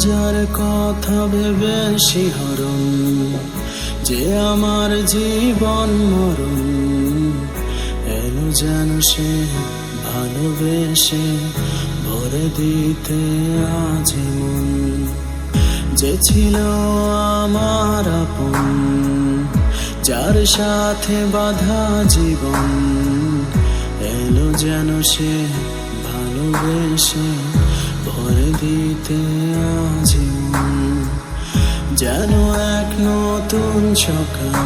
যার কথা ভেবে শিহরণ, যে আমার জীবন মরণ, এলো যেন সে ভালোবেসে ভরে দিতে আজ মন। যে ছিল আমার আপন, যার সাথে বাঁধা জীবন, এলো যেন সে ভালোবেসে ভরে দিতে আজ মন। যেন এক নতুন সকাল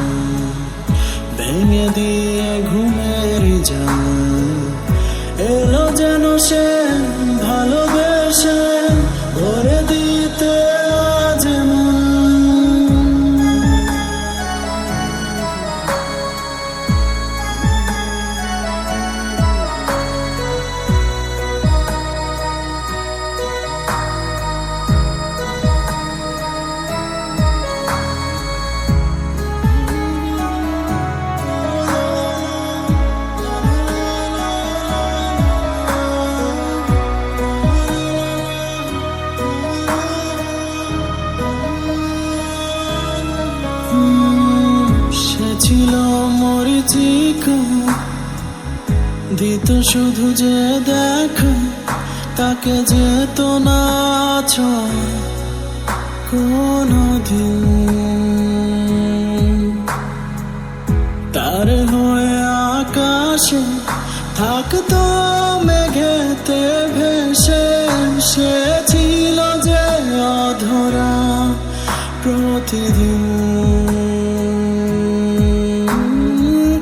ভেঙে দিয়ে ঘুমের জাল, এলো যেন সে ভালোবেসে ভরে দিতে আজ মন। সে ছিল মরিচিকা, দিত শুধু যে দেখা, তাকে যেত না কোনদিন। তার হয়ে আকাশে থাকতো মেঘেতে ভেসে, সে ছিল যে অধরা প্রতিদিন।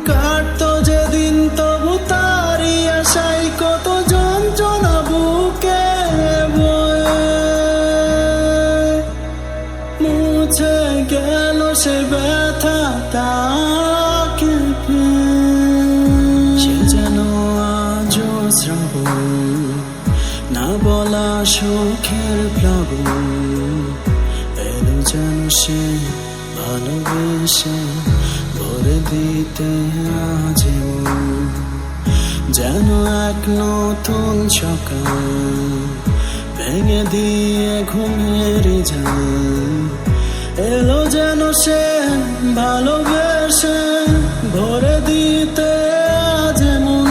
কাটতো যেদিন তবু তারই আশায় কত যন্ত্রণা বুকে বয়ে, মুছে গেল সে ব্যথা তাকে সে যেন আজও শ্রাবণ, না বলা সুখের প্লাবন, এলো যেন সে ভালোবেসে ভরে দিতে আজ মন। যেন এক নতুন সকাল ভেঙে দিয়ে ঘুমের জাল, এলো যেন সে ভালোবেসে ভরে দিতে আজ মন।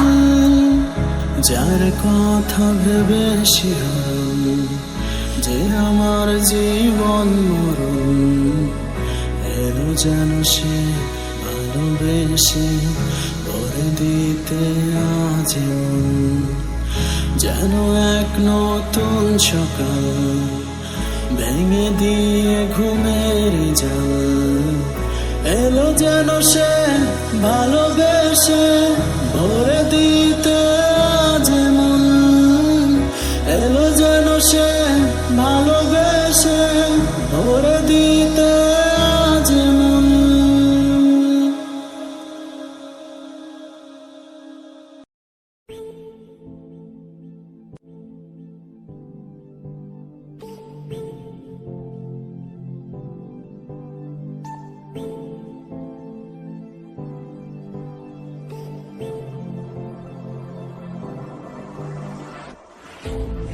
যার কথা ভেবে শিহরণ, যে আমার জীবন মরণ, এলো যেন সে ভালোবেসে ভরে দিতে আজ মন। যেন এক নতুন সকাল ভেঙে দিয়ে ঘুমের জাল, এলো যেন সে ভালোবেসে ভরে দিতে আজ মন। এলো যেন সে ভালোবেসে ভরে দিতে আজ মন।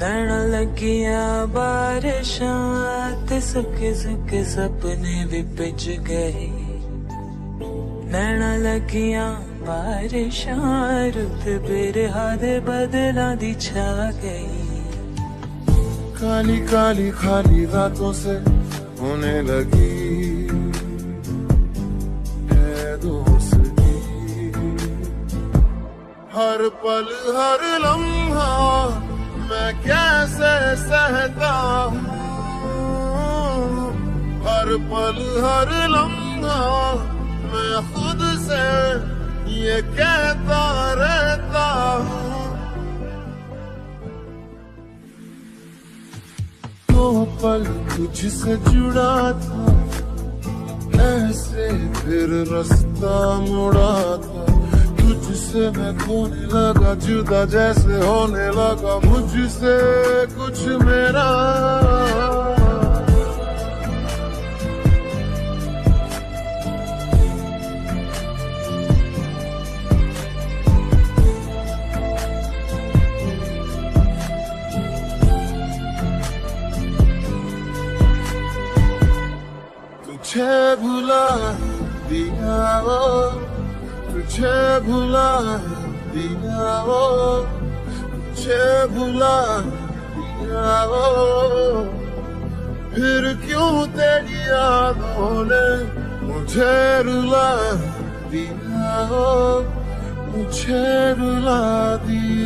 नैना लगिया बारिशां ते सुके सुके सपने भी पिज गए। नैना लगिया बारिशां रुत बिरहा दे बदला दी छा गई। काली काली खाली रातों से होने लगी है दोस्ती, हर पल हर लम्हा मैं कैसे सहता हूँ, हर पल हर लम्हा मैं खुद से ये कहता रहता हूँ। तो पल तुझसे जुड़ा था, ऐसे फिर रास्ता मुड़ा था। तुझसे मैं खोने लगा जुदा जैसे होने लगा मुझसे कुछ मेरा। मुझे भुला दिया वो, तुझे भुला दिया वो, मुझे भुला दिया वो। फिर क्यों तेरी यादों ने मुझे रुला दिया वो, मुझे रुला दिया।